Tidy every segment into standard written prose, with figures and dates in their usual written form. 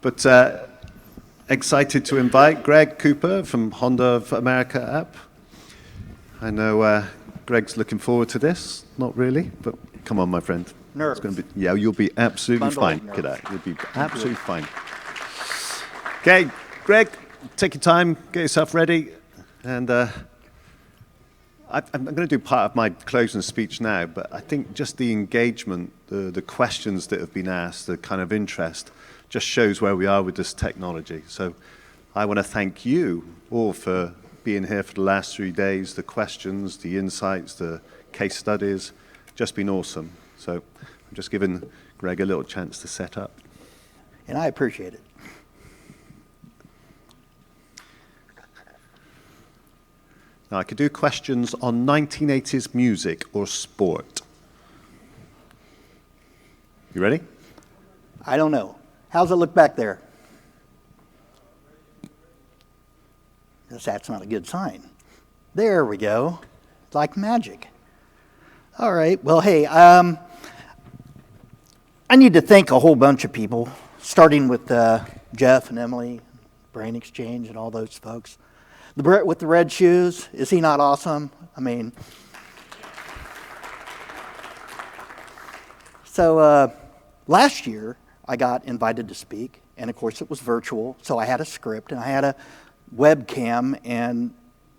But excited to invite Greg Cooper from Honda of America app. I know Greg's looking forward to this. Not really, but come on, my friend. Nerves. It's going to be, yeah, you'll be absolutely fine, kiddo. You'll be absolutely fine. Okay, Greg, take your time, get yourself ready, and I'm going to do part of my closing speech now, but I think just the engagement, the questions that have been asked, the kind of interest, just shows where we are with this technology. So I want to thank you all for being here for the last 3 days, the questions, the insights, the case studies, just been awesome. So I'm just giving Greg a little chance to set up. And I appreciate it. Now, I could do questions on 1980s music or sport. You ready? I don't know. How's it look back there? That's not a good sign. There we go. Like magic. All right. Well, hey, I need to thank a whole bunch of people, starting with Jeff and Emily, Brain Exchange, and all those folks. The Brit with the red shoes, is he not awesome? I mean, so last year I got invited to speak, and of course it was virtual, so I had a script and I had a webcam, and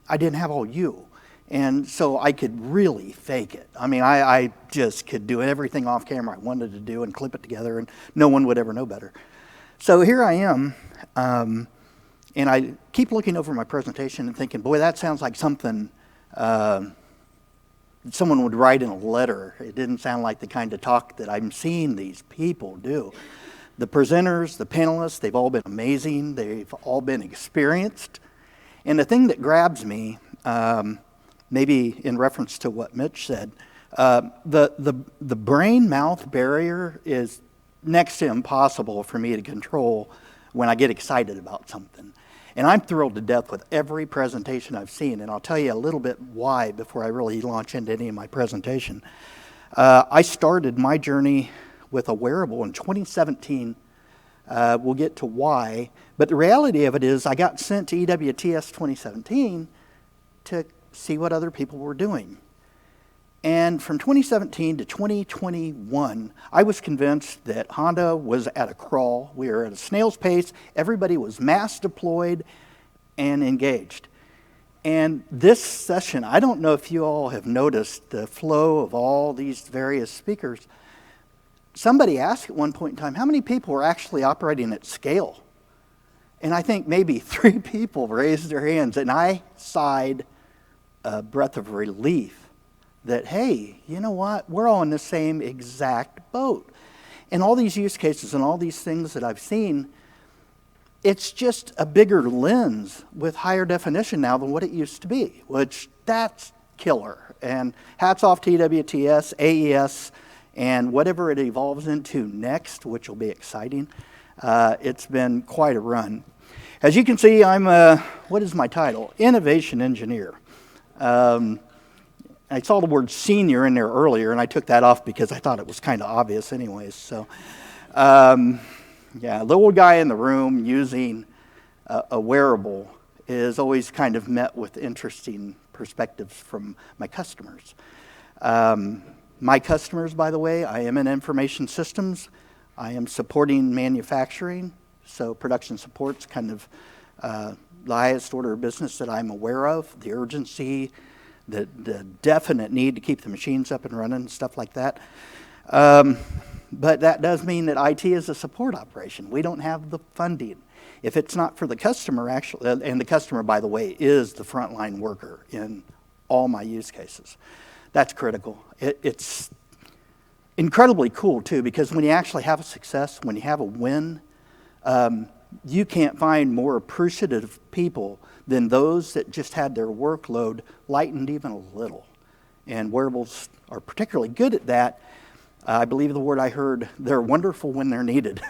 I didn't have all you. And so I could really fake it. I mean, I just could do everything off camera I wanted to do and clip it together, and no one would ever know better. So here I am. And I keep looking over my presentation and thinking, boy, that sounds like something someone would write in a letter. It didn't sound like the kind of talk that I'm seeing these people do. The presenters, the panelists, they've all been amazing. They've all been experienced. And the thing that grabs me, maybe in reference to what Mitch said, the brain-mouth barrier is next to impossible for me to control when I get excited about something. And I'm thrilled to death with every presentation I've seen, and I'll tell you a little bit why before I really launch into any of my presentation. I started my journey with a wearable in 2017. We'll get to why, but the reality of it is I got sent to EWTS 2017 to see what other people were doing. And from 2017 to 2021, I was convinced that Honda was at a crawl. We were at a snail's pace. Everybody was mass deployed and engaged. And this session, I don't know if you all have noticed the flow of all these various speakers. Somebody asked at one point in time, how many people were actually operating at scale? And I think maybe 3 people raised their hands, and I sighed a breath of relief that, hey, you know what? We're all in the same exact boat. And all these use cases and all these things that I've seen, it's just a bigger lens with higher definition now than what it used to be, which that's killer. And hats off to EWTS, AES, and whatever it evolves into next, which will be exciting. It's been quite a run. As you can see, I'm what is my title? Innovation Engineer. I saw the word senior in there earlier, and I took that off because I thought it was kind of obvious anyways. So, yeah, the old guy in the room using a wearable is always kind of met with interesting perspectives from my customers. My customers, by the way, I am in information systems. I am supporting manufacturing, so production support's kind of the highest order of business that I'm aware of, the urgency, the definite need to keep the machines up and running and stuff like that. But that does mean that IT is a support operation. We don't have the funding. If it's not for the customer, actually, and the customer, by the way, is the frontline worker in all my use cases. That's critical. It's incredibly cool, too, because when you actually have a success, when you have a win, you can't find more appreciative people than those that just had their workload lightened even a little. And wearables are particularly good at that. I believe the word I heard, they're wonderful when they're needed.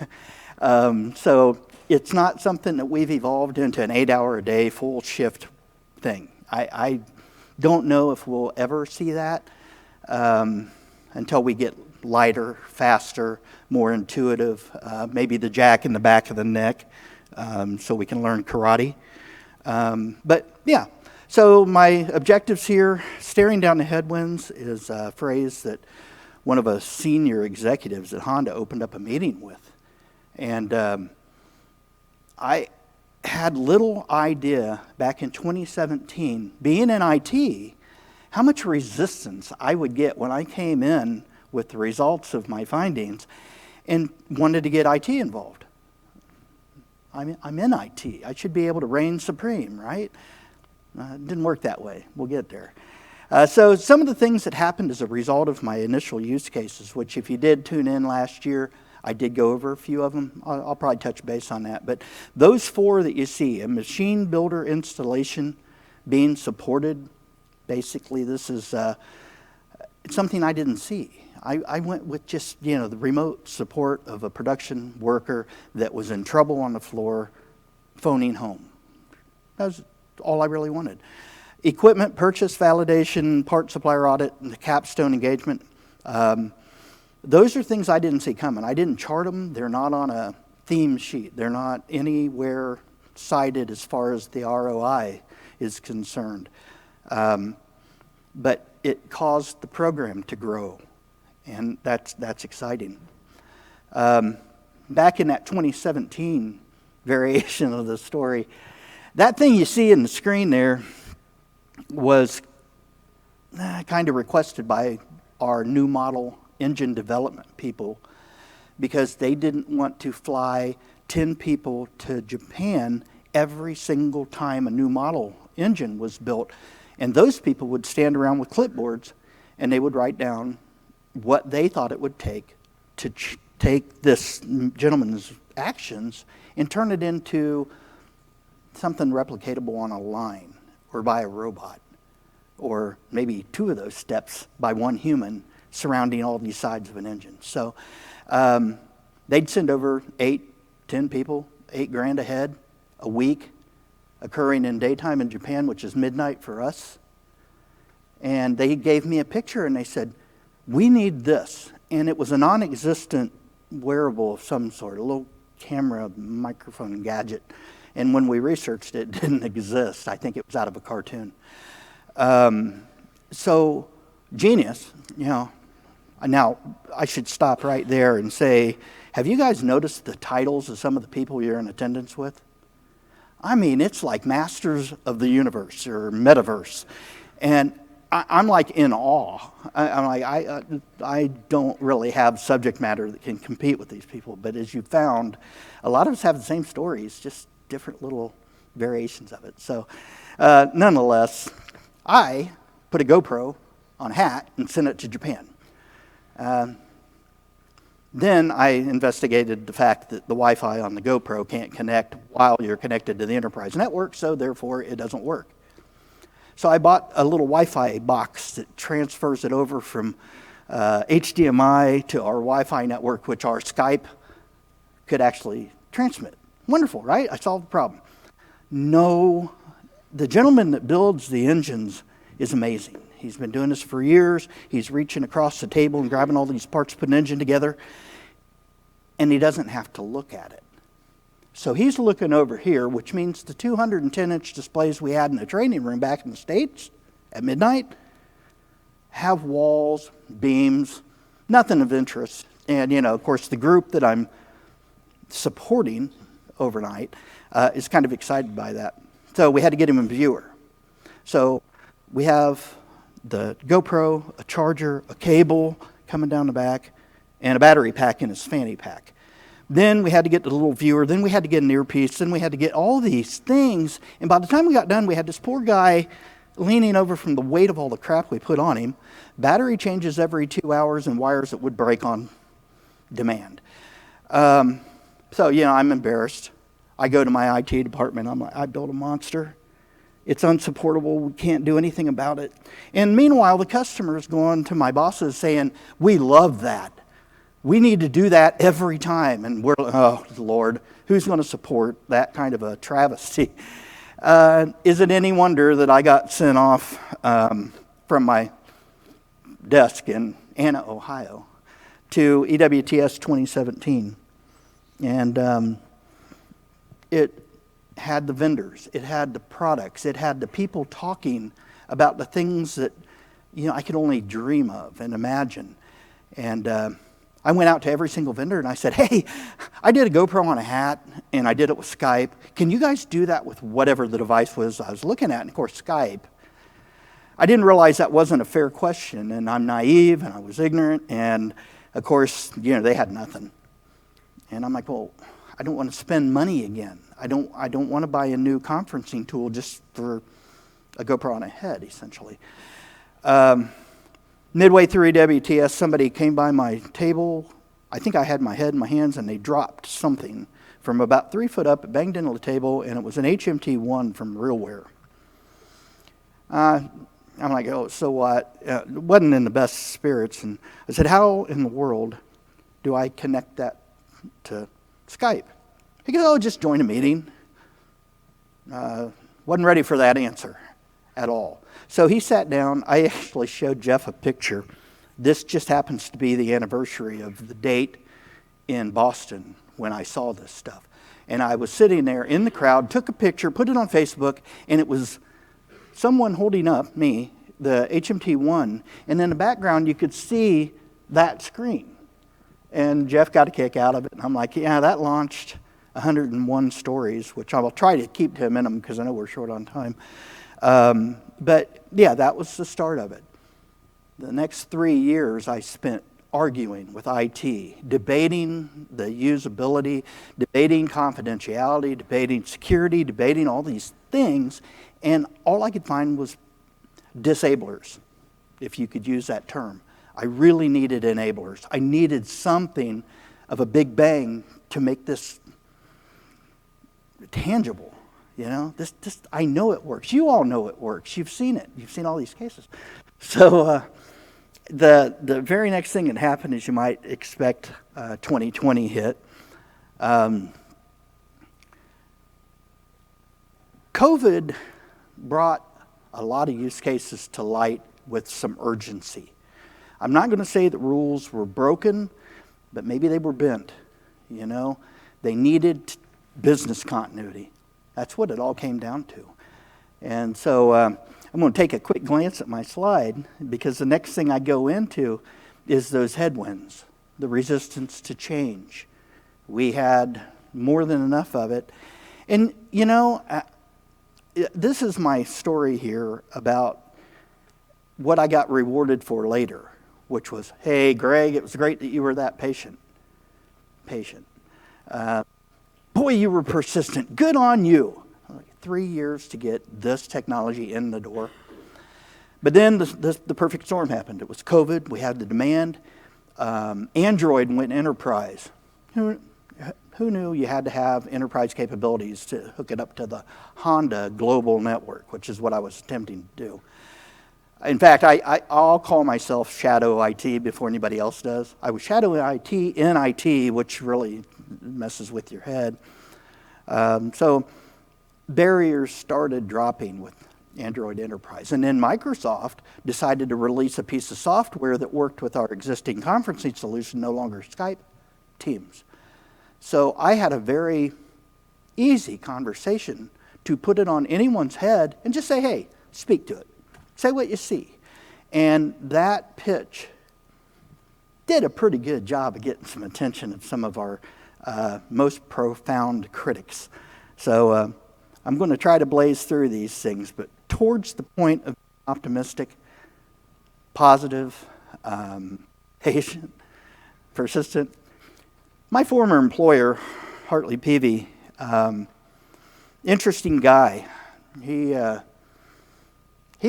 So it's not something that we've evolved into an 8-hour-a-day full shift thing. I don't know if we'll ever see that until we get lighter, faster, more intuitive, maybe the jack in the back of the neck, so we can learn karate. But yeah, so my objectives here, staring down the headwinds, is a phrase that one of us senior executives at Honda opened up a meeting with. And I had little idea back in 2017, being in IT, how much resistance I would get when I came in with the results of my findings and wanted to get IT involved. I'm in IT. I should be able to reign supreme, right? It didn't work that way. We'll get there. So some of the things that happened as a result of my initial use cases, which if you did tune in last year, I did go over a few of them. I'll probably touch base on that. But those 4 that you see, a machine builder installation being supported, basically this is something I didn't see. I went with just, the remote support of a production worker that was in trouble on the floor, phoning home. That was all I really wanted. Equipment purchase, validation, part supplier audit, and the capstone engagement. Those are things I didn't see coming. I didn't chart them. They're not on a theme sheet. They're not anywhere cited as far as the ROI is concerned. But it caused the program to grow, and that's exciting. Back in that 2017 variation of the story, that thing you see in the screen there was kind of requested by our new model engine development people, because they didn't want to fly 10 people to Japan every single time a new model engine was built. And those people would stand around with clipboards and they would write down what they thought it would take to take this gentleman's actions and turn it into something replicatable on a line or by a robot, or maybe 2 of those steps by one human surrounding all these sides of an engine. So they'd send over 8, 10 people, $8,000 a head, a week, occurring in daytime in Japan, which is midnight for us. And they gave me a picture and they said, we need this. And it was a non-existent wearable of some sort, a little camera, microphone gadget. And when we researched it, it didn't exist. I think it was out of a cartoon. So genius, Now, I should stop right there and say, have you guys noticed the titles of some of the people you're in attendance with? I mean, it's like Masters of the Universe or Metaverse. And I'm like in awe. I don't really have subject matter that can compete with these people. But as you found, a lot of us have the same stories, just different little variations of it. So nonetheless, I put a GoPro on a hat and sent it to Japan. Then I investigated the fact that the Wi-Fi on the GoPro can't connect while you're connected to the enterprise network, so therefore it doesn't work. So I bought a little Wi-Fi box that transfers it over from HDMI to our Wi-Fi network, which our Skype could actually transmit. Wonderful, right? I solved the problem. No, the gentleman that builds the engines is amazing. He's been doing this for years. He's reaching across the table and grabbing all these parts to put an engine together. And he doesn't have to look at it. So he's looking over here, which means the 210-inch displays we had in the training room back in the States at midnight have walls, beams, nothing of interest. And, of course, the group that I'm supporting overnight is kind of excited by that. So we had to get him a viewer. So we have the GoPro, a charger, a cable coming down the back, and a battery pack in his fanny pack. Then we had to get the little viewer. Then we had to get an earpiece. Then we had to get all these things. And by the time we got done, we had this poor guy leaning over from the weight of all the crap we put on him. Battery changes every 2 hours and wires that would break on demand. So, I'm embarrassed. I go to my IT department. I'm like, I built a monster. It's unsupportable. We can't do anything about it. And meanwhile, the customer's going to my bosses saying, we love that. We need to do that every time. And we're, oh, Lord, who's going to support that kind of a travesty? Is it any wonder that I got sent off from my desk in Anna, Ohio, to EWTS 2017. And it had the vendors, it had the products, it had the people talking about the things that, I could only dream of and imagine. And I went out to every single vendor and I said, hey, I did a GoPro on a hat and I did it with Skype. Can you guys do that with whatever the device was I was looking at? And of course, Skype. I didn't realize that wasn't a fair question, and I'm naive and I was ignorant, and of course, they had nothing. And I'm like, well, I don't want to spend money again. I don't want to buy a new conferencing tool just for a GoPro on a head, essentially. Midway through EWTS, somebody came by my table. I think I had my head in my hands, and they dropped something from about 3 foot up. It banged into the table, and it was an HMT1 from RealWear. I'm like, oh, so what? Wasn't in the best spirits. And I said, how in the world do I connect that to Skype? He goes, oh, just join a meeting. Wasn't ready for that answer at all. So he sat down. I actually showed Jeff a picture. This just happens to be the anniversary of the date in Boston when I saw this stuff. And I was sitting there in the crowd, took a picture, put it on Facebook, and it was someone holding up, me, the HMT1, and in the background you could see that screen. And Jeff got a kick out of it, and I'm like, yeah, that launched 101 stories, which I will try to keep to a minimum because I know we're short on time. But yeah, that was the start of it. The next 3 years I spent arguing with IT, debating the usability, debating confidentiality, debating security, debating all these things, and all I could find was disablers, if you could use that term. I really needed enablers. I needed something of a big bang to make this tangible. This I know it works. You all know it works. You've seen it. You've seen all these cases. So the very next thing that happened is you might expect 2020 hit. COVID brought a lot of use cases to light with some urgency. I'm not going to say that rules were broken, but maybe they were bent. They needed business continuity. That's what it all came down to. And so I'm going to take a quick glance at my slide, because the next thing I go into is those headwinds, the resistance to change. We had more than enough of it. And, this is my story here about what I got rewarded for later, which was, hey, Greg, it was great that you were that patient. Boy, you were persistent. Good on you. 3 years to get this technology in the door. But then the perfect storm happened. It was COVID. We had the demand. Android went enterprise. Who knew you had to have enterprise capabilities to hook it up to the Honda global network, which is what I was attempting to do. In fact, I'll call myself shadow IT before anybody else does. I was shadow IT in IT, which really messes with your head. So barriers started dropping with Android Enterprise. And then Microsoft decided to release a piece of software that worked with our existing conferencing solution, no longer Skype, Teams. So I had a very easy conversation to put it on anyone's head and just say, hey, speak to it. Say what you see. And that pitch did a pretty good job of getting some attention of some of our most profound critics. So I'm going to try to blaze through these things, but towards the point of optimistic, positive, patient, persistent. My former employer, Hartley Peavy, interesting guy. He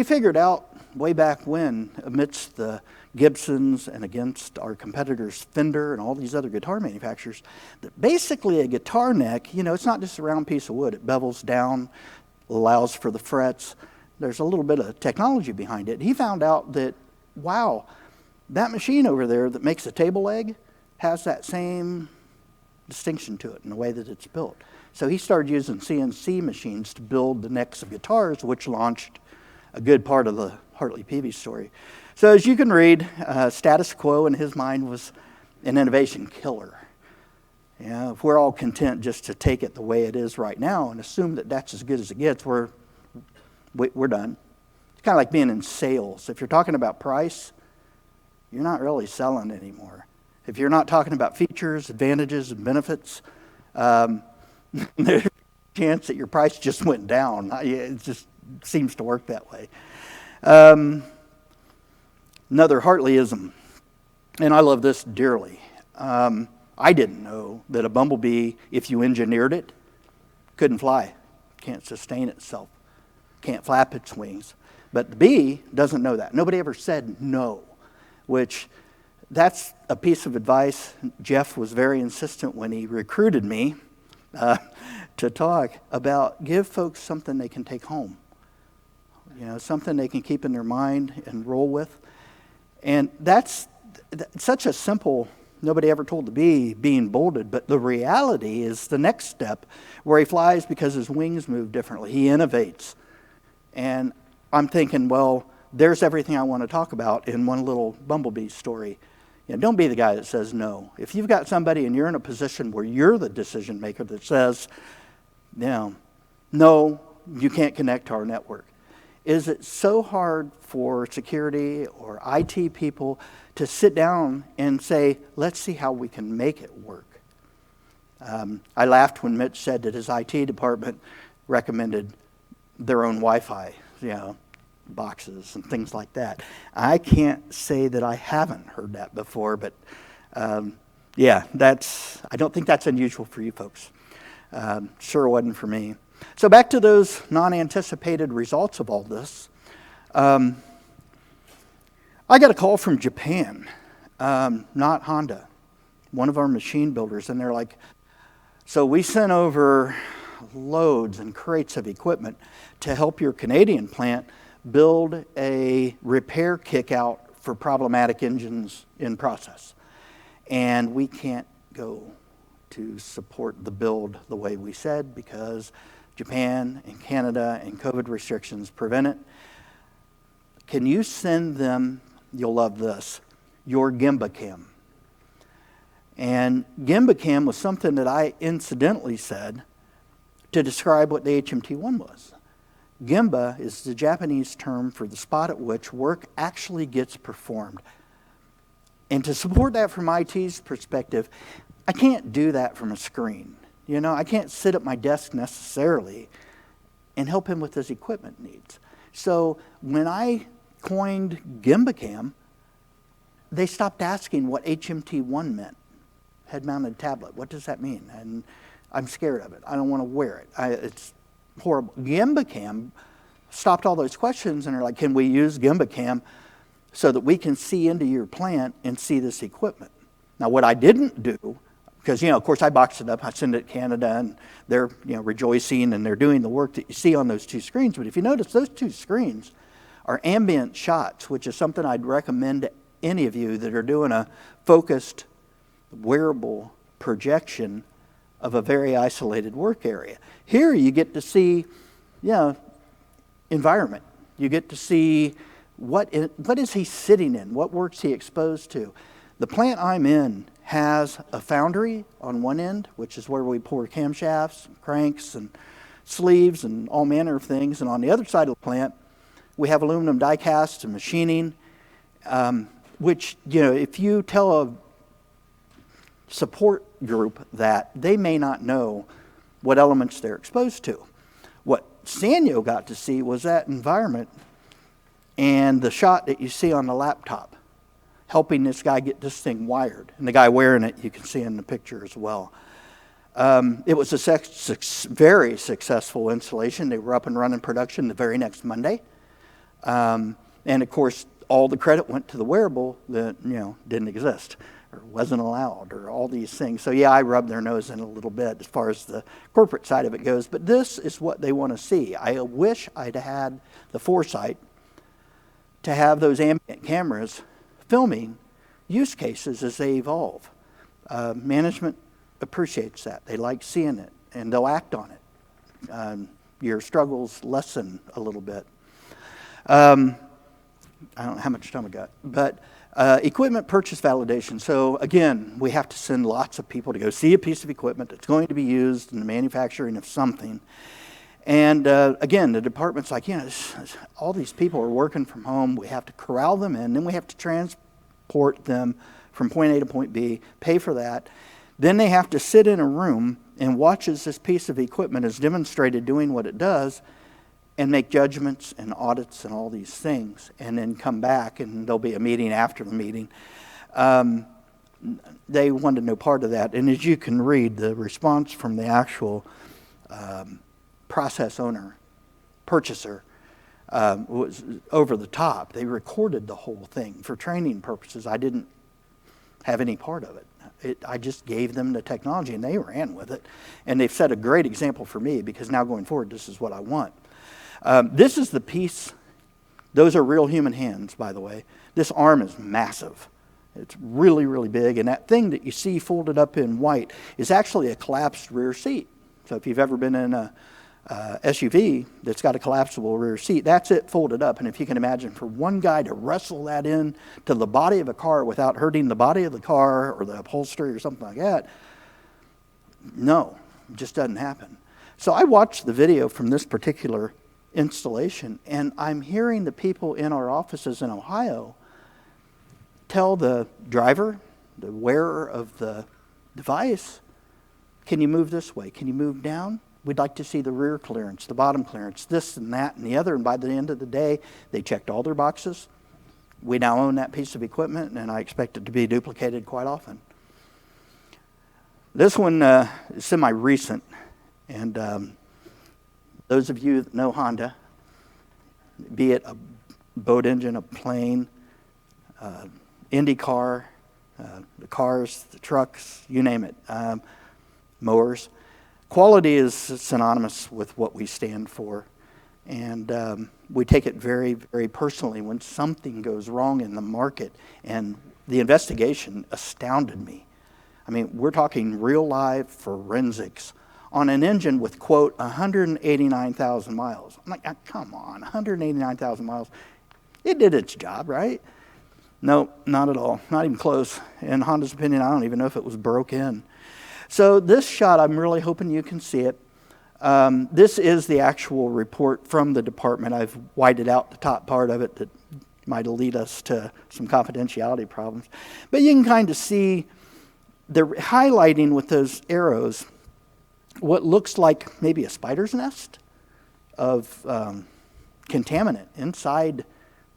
figured out way back when, amidst the Gibsons and against our competitors Fender and all these other guitar manufacturers, that basically a guitar neck, it's not just a round piece of wood. It bevels down, allows for the frets. There's a little bit of technology behind it. He found out that, wow, that machine over there that makes a table leg has that same distinction to it in the way that it's built. So he started using CNC machines to build the necks of guitars, which launched a good part of the Hartley Peavy story. So as you can read, status quo in his mind was an innovation killer. You know, if we're all content just to take it the way it is right now and assume that that's as good as it gets, we're done. It's kind of like being in sales. If you're talking about price, you're not really selling anymore. If you're not talking about features, advantages, and benefits, there's a chance that your price just went down. It just seems to work that way. Another Hartleyism, and I love this dearly. I didn't know that a bumblebee, if you engineered it, couldn't fly, can't sustain itself, can't flap its wings. But the bee doesn't know that. Nobody ever said no, which that's a piece of advice. Jeff was very insistent when he recruited me to talk about give folks something they can take home. You know, something they can keep in their mind and roll with. And that's such a simple, nobody ever told the bee being bolted, but the reality is the next step where he flies because his wings move differently. He innovates. And I'm thinking, well, there's everything I want to talk about in one little bumblebee story. You know, don't be the guy that says no. If you've got somebody and you're in a position where you're the decision maker that says, you know, no, you can't connect to our network. Is it so hard for security or IT people to sit down and say, let's see how we can make it work? I laughed when Mitch said that his IT department recommended their own Wi-Fi, you know, boxes and things like that. I can't say that I haven't heard that before, but yeah, I don't think that's unusual for you folks. Sure wasn't for me. So back to those non-anticipated results of all this. I got a call from Japan, not Honda, one of our machine builders, and they're like, so we sent over loads and crates of equipment to help your Canadian plant build a repair kick-out for problematic engines in process. And we can't go to support the build the way we said because Japan and Canada and COVID restrictions prevent it. Can you send them, you'll love this, your Gemba cam? And Gemba cam was something that I incidentally said to describe what the HMT-1 was. Gemba is the Japanese term for the spot at which work actually gets performed. And to support that from IT's perspective, I can't do that from a screen. You know, I can't sit at my desk necessarily and help him with his equipment needs. So when I coined GimbaCam, they stopped asking what HMT-1 meant. Head-mounted tablet. What does that mean? And I'm scared of it. I don't want to wear it. It's horrible. GimbaCam stopped all those questions and are like, can we use GimbaCam so that we can see into your plant and see this equipment? Now, what I didn't do, because, of course, I boxed it up. I sent it to Canada, and they're, rejoicing, and they're doing the work that you see on those two screens. But if you notice, those two screens are ambient shots, which is something I'd recommend to any of you that are doing a focused wearable projection of a very isolated work area. Here you get to see, environment. You get to see what is he sitting in? What work's he exposed to? The plant I'm in has a foundry on one end, which is where we pour camshafts, and cranks, and sleeves, and all manner of things. And on the other side of the plant, we have aluminum die cast and machining, which, if you tell a support group that, they may not know what elements they're exposed to. What Sanyo got to see was that environment and the shot that you see on the laptop, helping this guy get this thing wired. And the guy wearing it, you can see in the picture as well. It was a very successful installation. They were up and running production the very next Monday. And of course, all the credit went to the wearable that, didn't exist or wasn't allowed or all these things. So yeah, I rubbed their nose in a little bit as far as the corporate side of it goes, but this is what they want to see. I wish I'd had the foresight to have those ambient cameras filming use cases as they evolve. Management appreciates that. They like seeing it, and they'll act on it. Your struggles lessen a little bit. I don't know how much time I got, but Equipment purchase validation. So again, we have to send lots of people to go see a piece of equipment that's going to be used in the manufacturing of something. And again, the department's like, all these people are working from home. We have to corral them in. Then we have to transport them from point A to point B, pay for that. Then they have to sit in a room and watch as this piece of equipment is demonstrated doing what it does, and make judgments and audits and all these things, and then come back, and there'll be a meeting after the meeting. They wanted no part of that. And as you can read, the response from the actual process owner, purchaser, was over the top. They recorded the whole thing for training purposes. I didn't have any part of it. I just gave them the technology, and they ran with it. And they've set a great example for me, because now going forward, this is what I want. This is the piece. Those are real human hands, by the way. This arm is massive. It's really, really big. And that thing that you see folded up in white is actually a collapsed rear seat. So if you've ever been in a SUV that's got a collapsible rear seat, that's it folded up. And if you can imagine, for one guy to wrestle that in to the body of a car without hurting the body of the car or the upholstery or something like that, no, it just doesn't happen. So I watched the video from this particular installation, and I'm hearing the people in our offices in Ohio tell the driver, the wearer of the device, can you move this way? Can you move down? We'd like to see the rear clearance, the bottom clearance, this and that and the other. And by the end of the day, they checked all their boxes. We now own that piece of equipment, and I expect it to be duplicated quite often. This one is semi-recent, and those of you that know Honda, be it a boat engine, a plane, Indy car, the cars, the trucks, you name it, mowers, quality is synonymous with what we stand for. And we take it very, very personally when something goes wrong in the market. And the investigation astounded me. I mean, we're talking real live forensics on an engine with, quote, 189,000 miles. I'm like, come on, 189,000 miles. It did its job, right? No, not at all. Not even close. In Honda's opinion, I don't even know if it was broke in. So this shot, I'm really hoping you can see it. This is the actual report from the department. I've whited out the top part of it that might lead us to some confidentiality problems. But you can kind of see they're highlighting with those arrows what looks like maybe a spider's nest of contaminant inside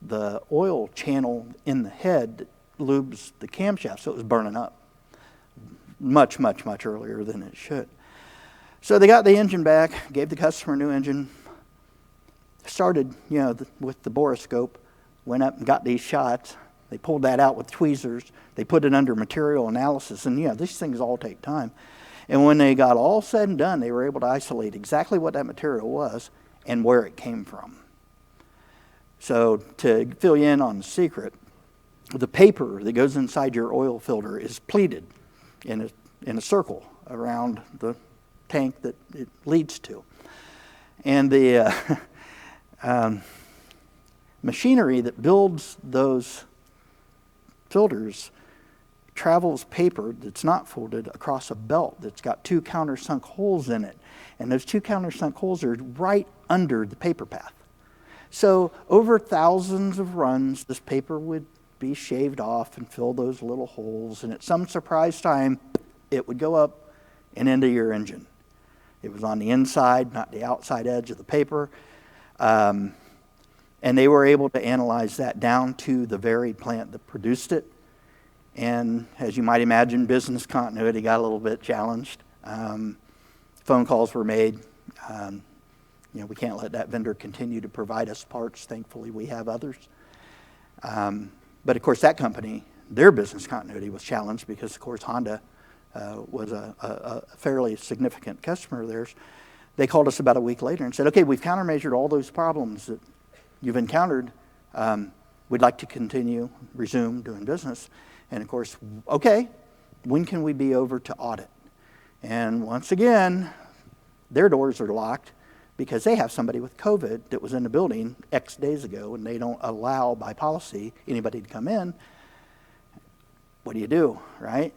the oil channel in the head that lubes the camshaft, so it was burning up much, much, much earlier than it should. So they got the engine back, gave the customer a new engine, started, with the borescope, went up and got these shots. They pulled that out with tweezers. They put it under material analysis, and these things all take time. And when they got all said and done, they were able to isolate exactly what that material was and where it came from. So to fill you in on the secret, the paper that goes inside your oil filter is pleated in a circle around the tank that it leads to. And the machinery that builds those filters travels paper that's not folded across a belt that's got two countersunk holes in it. And those two countersunk holes are right under the paper path. So over thousands of runs, this paper would be shaved off and fill those little holes. And at some surprise time, it would go up and into your engine. It was on the inside, not the outside edge of the paper. And they were able to analyze that down to the very plant that produced it. And as you might imagine, business continuity got a little bit challenged. Phone calls were made. We can't let that vendor continue to provide us parts. Thankfully, we have others. But of course, that company, their business continuity was challenged because, of course, Honda was a fairly significant customer of theirs. They called us about a week later and said, okay, we've countermeasured all those problems that you've encountered. We'd like to resume doing business. And of course, okay, when can we be over to audit? And once again, their doors are locked because they have somebody with COVID that was in the building X days ago, and they don't allow by policy anybody to come in. what do you do, right?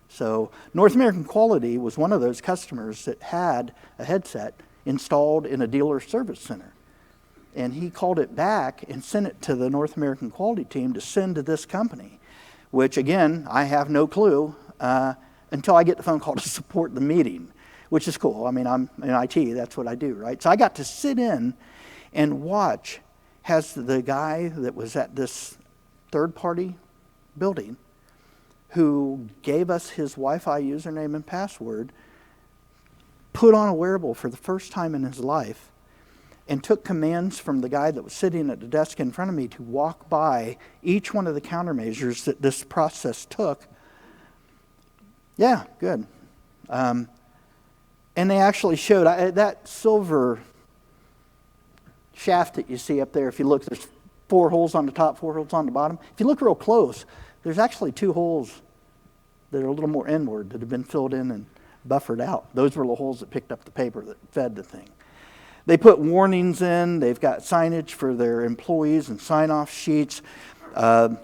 So North American Quality was one of those customers that had a headset installed in a dealer service center. And he called it back and sent it to the North American Quality team to send to this company, which again, I have no clue until I get the phone call to support the meeting, which is cool. I mean, I'm in IT, that's what I do, right? So I got to sit in and watch as the guy that was at this third-party building who gave us his Wi-Fi username and password, put on a wearable for the first time in his life, and took commands from the guy that was sitting at the desk in front of me to walk by each one of the countermeasures that this process took. Yeah, good. And they actually showed that silver shaft that you see up there. If you look, there's 4 holes on the top, 4 holes on the bottom. If you look real close, there's actually 2 holes that are a little more inward that have been filled in and buffered out. Those were the holes that picked up the paper that fed the thing. They put warnings in. They've got signage for their employees and sign-off sheets. The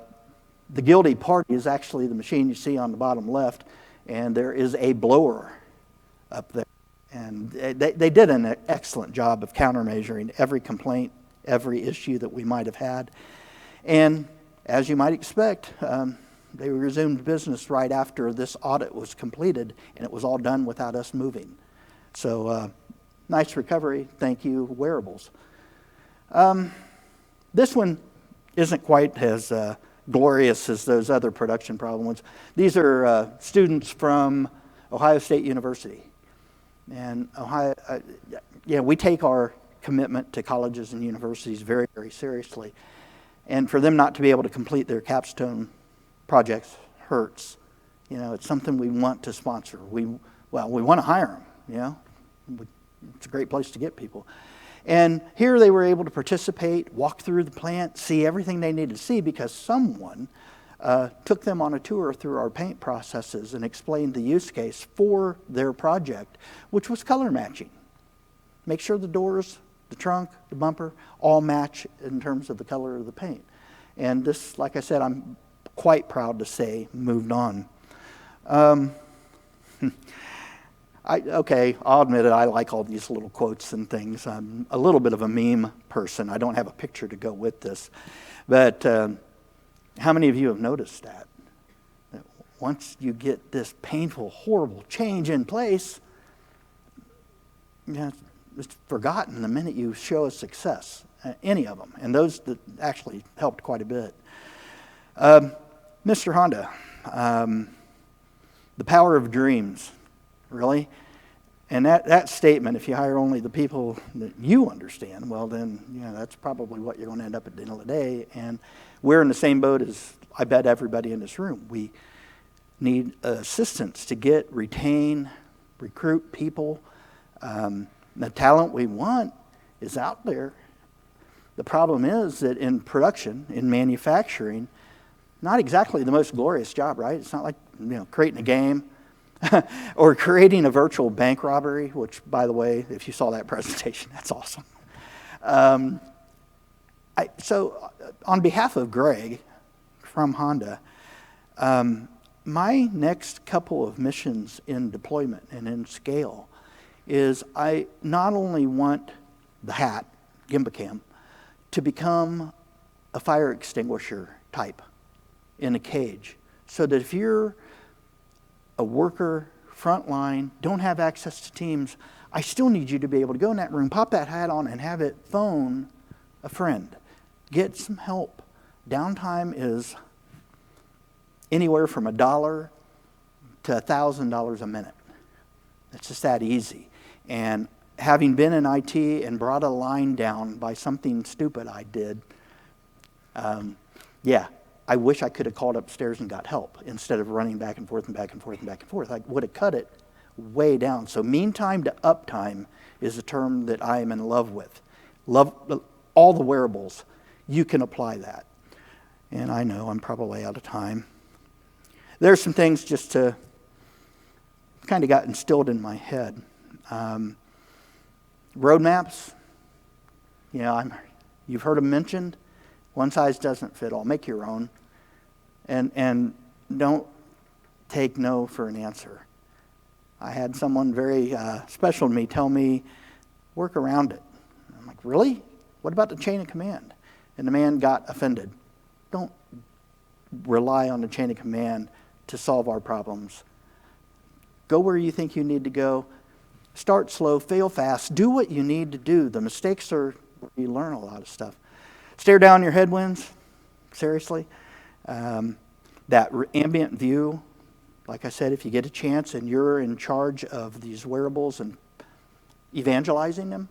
guilty party is actually the machine you see on the bottom left, and there is a blower up there. And they did an excellent job of countermeasuring every complaint, every issue that we might have had. And as you might expect, they resumed business right after this audit was completed, and it was all done without us moving. So nice recovery. Thank you, wearables. This one isn't quite as glorious as those other production problem ones. These are students from Ohio State University. And Ohio, we take our commitment to colleges and universities very, very seriously. And for them not to be able to complete their capstone projects hurts. You know, it's something we want to sponsor. We want to hire them, you know. It's a great place to get people. And here they were able to participate, walk through the plant, see everything they needed to see because someone took them on a tour through our paint processes and explained the use case for their project, which was color matching. Make sure the doors, the trunk, the bumper, all match in terms of the color of the paint. And this, like I said, I'm quite proud to say, moved on. I'll admit it, I like all these little quotes and things. I'm a little bit of a meme person. I don't have a picture to go with this. But how many of you have noticed that? That once you get this painful, horrible change in place, it's forgotten the minute you show a success, any of them. And those that actually helped quite a bit. Mr. Honda, the power of dreams, really? And that statement, if you hire only the people that you understand, well then, that's probably what you're going to end up at the end of the day. And we're in the same boat as, I bet, everybody in this room. We need assistance to get, retain, recruit people. The talent we want is out there. The problem is that in production, in manufacturing, not exactly the most glorious job, right? It's not like creating a game or creating a virtual bank robbery, which, by the way, if you saw that presentation, that's awesome. So on behalf of Greg from Honda, my next couple of missions in deployment and in scale is I not only want the hat, GimbaCam, to become a fire extinguisher type in a cage, so that if you're a worker, frontline, don't have access to Teams, I still need you to be able to go in that room, pop that hat on, and have it phone a friend. Get some help. Downtime is anywhere from $1 to $1,000 a minute. It's just that easy. And having been in IT and brought a line down by something stupid I did, I wish I could have called upstairs and got help instead of running back and forth and back and forth and back and forth. I would have cut it way down. So mean time to uptime is a term that I am in love with. Love all the wearables. You can apply that. And I know I'm probably out of time. There's some things just to kind of got instilled in my head. Roadmaps, you've heard them mentioned. One size doesn't fit all. Make your own. And don't take no for an answer. I had someone very special to me tell me, work around it. I'm like, really? What about the chain of command? And the man got offended. Don't rely on the chain of command to solve our problems. Go where you think you need to go. Start slow, fail fast. Do what you need to do. The mistakes are where you learn a lot of stuff. Stare down your headwinds. Seriously. That ambient view, like I said, if you get a chance and you're in charge of these wearables and evangelizing them,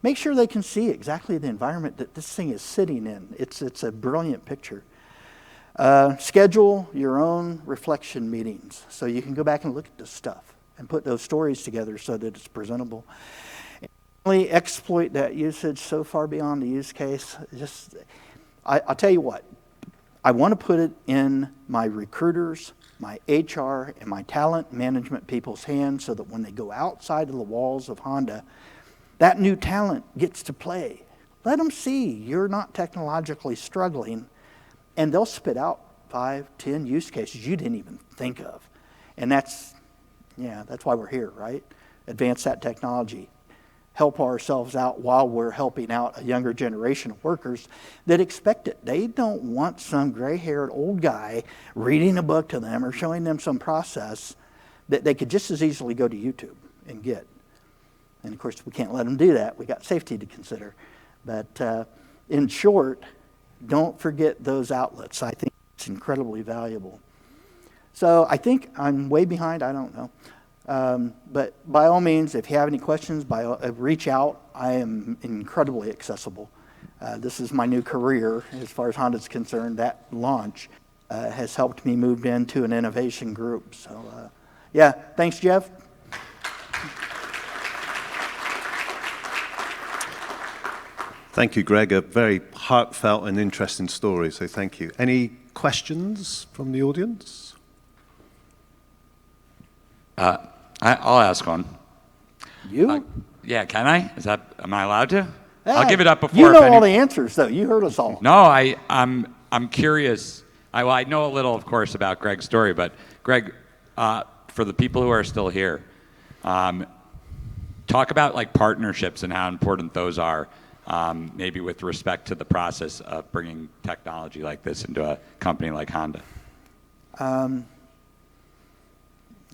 make sure they can see exactly the environment that this thing is sitting in. It's a brilliant picture. Schedule your own reflection meetings so you can go back and look at this stuff and put those stories together so that it's presentable. And finally, exploit that usage so far beyond the use case. I'll tell you what. I want to put it in my recruiters, my HR, and my talent management people's hands so that when they go outside of the walls of Honda, that new talent gets to play. Let them see you're not technologically struggling, and they'll spit out 5, 10 use cases you didn't even think of. And that's why we're here, right? Advance that technology. Help ourselves out while we're helping out a younger generation of workers that expect it. They don't want some gray-haired old guy reading a book to them or showing them some process that they could just as easily go to YouTube and get. And of course, we can't let them do that. We got safety to consider. But in short, don't forget those outlets. I think it's incredibly valuable. So I think I'm way behind. I don't know. But by all means, if you have any questions, reach out. I am incredibly accessible. This is my new career as far as Honda's concerned. That launch has helped me move into an innovation group. So, thanks, Jeff. Thank you, Greg. A very heartfelt and interesting story, so thank you. Any questions from the audience? I'll ask one. You? Yeah, can I? Am I allowed to? Hey, I'll give it up before. You know all the answers, though. You heard us all. No, I'm curious. I know a little, of course, about Greg's story, but Greg, for the people who are still here, talk about like partnerships and how important those are, maybe with respect to the process of bringing technology like this into a company like Honda.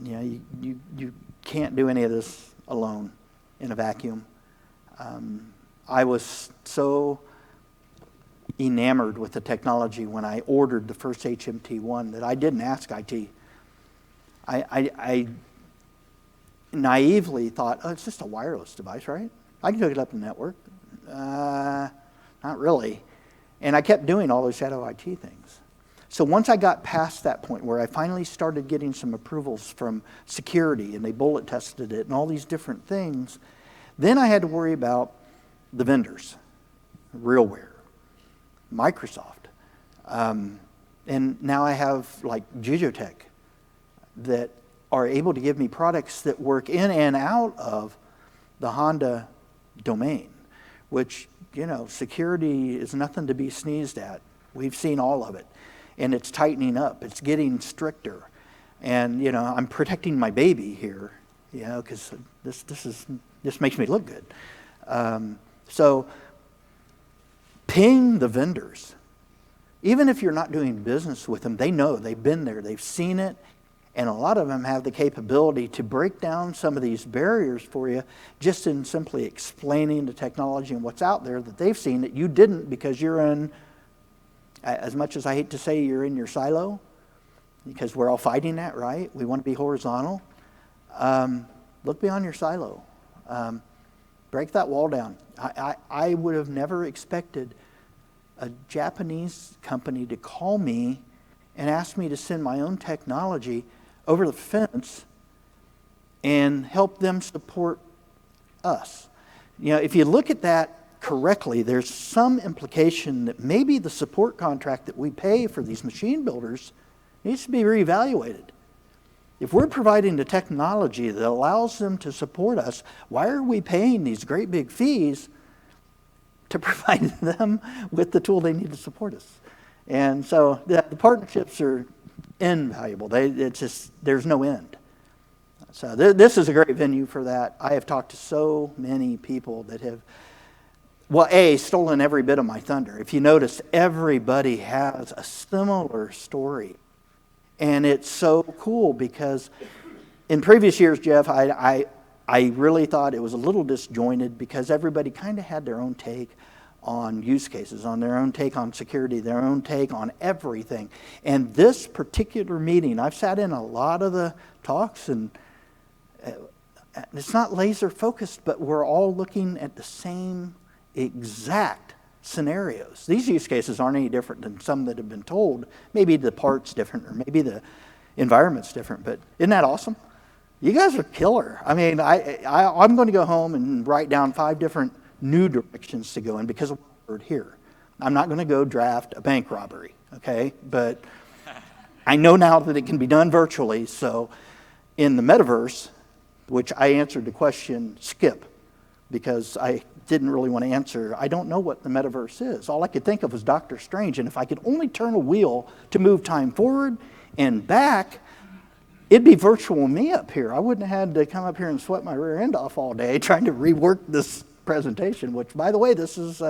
You can't do any of this alone in a vacuum. I was so enamored with the technology when I ordered the first HMT1 that I didn't ask IT. I naively thought, oh, it's just a wireless device, right? I can hook it up to the network. Not really. And I kept doing all those shadow IT things. So once I got past that point where I finally started getting some approvals from security and they bullet tested it and all these different things, then I had to worry about the vendors, RealWear, Microsoft. And now I have like Jujotech that are able to give me products that work in and out of the Honda domain, which, security is nothing to be sneezed at. We've seen all of it. And it's tightening up. It's getting stricter. And, I'm protecting my baby here, because this makes me look good. So ping the vendors. Even if you're not doing business with them, they know, they've been there, they've seen it, and a lot of them have the capability to break down some of these barriers for you just in simply explaining the technology and what's out there that they've seen that you didn't because you're in, as much as I hate to say you're in your silo, because we're all fighting that, right? We want to be horizontal. Look beyond your silo. Break that wall down. I would have never expected a Japanese company to call me and ask me to send my own technology over the fence and help them support us. If you look at that correctly, there's some implication that maybe the support contract that we pay for these machine builders needs to be reevaluated. If we're providing the technology that allows them to support us, why are we paying these great big fees to provide them with the tool they need to support us? And so the partnerships are invaluable. There's no end. So this is a great venue for that. I have talked to so many people that have, well, stolen every bit of my thunder. If you notice, everybody has a similar story. And it's so cool because in previous years, Jeff, I really thought it was a little disjointed because everybody kind of had their own take on use cases, on their own take on security, their own take on everything. And this particular meeting, I've sat in a lot of the talks, and it's not laser focused, but we're all looking at the same exact scenarios. These use cases aren't any different than some that have been told. Maybe the part's different, or maybe the environment's different, but isn't that awesome? You guys are killer. I mean, I'm going to go home and write down 5 different new directions to go in because of what I heard here. I'm not going to go draft a bank robbery, okay? But I know now that it can be done virtually, so in the metaverse, which I answered the question, skip, because I didn't really want to answer. I don't know what the metaverse is. All I could think of was Doctor Strange, and if I could only turn a wheel to move time forward and back, it'd be virtual me up here. I wouldn't have had to come up here and sweat my rear end off all day trying to rework this presentation, which, by the way, this is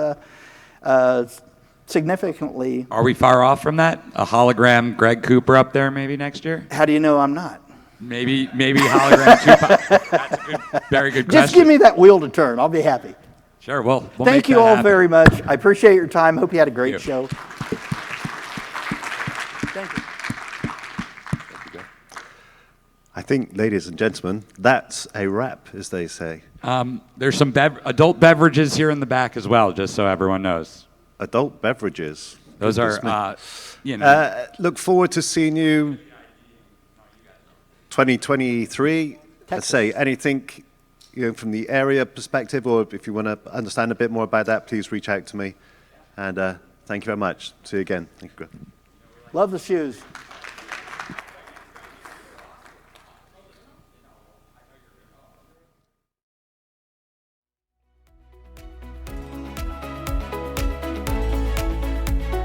significantly... Are we far off from that? A hologram Greg Cooper up there maybe next year? How do you know I'm not? Maybe hologram Tupac. That's a good, very good question. Just give me that wheel to turn. I'll be happy. Sure, we'll Thank make you that all happen. very much. I appreciate your time. Hope you had a great Thank you. show. Thank you. I think, ladies and gentlemen, that's a wrap, as they say. There's some adult beverages here in the back as well, just so everyone knows. Adult beverages. Those Goodness me. are, Look forward to seeing you 2023. Let's say anything from the area perspective, or if you want to understand a bit more about that, please reach out to me. And thank you very much. See you again. Thank you. Love the shoes.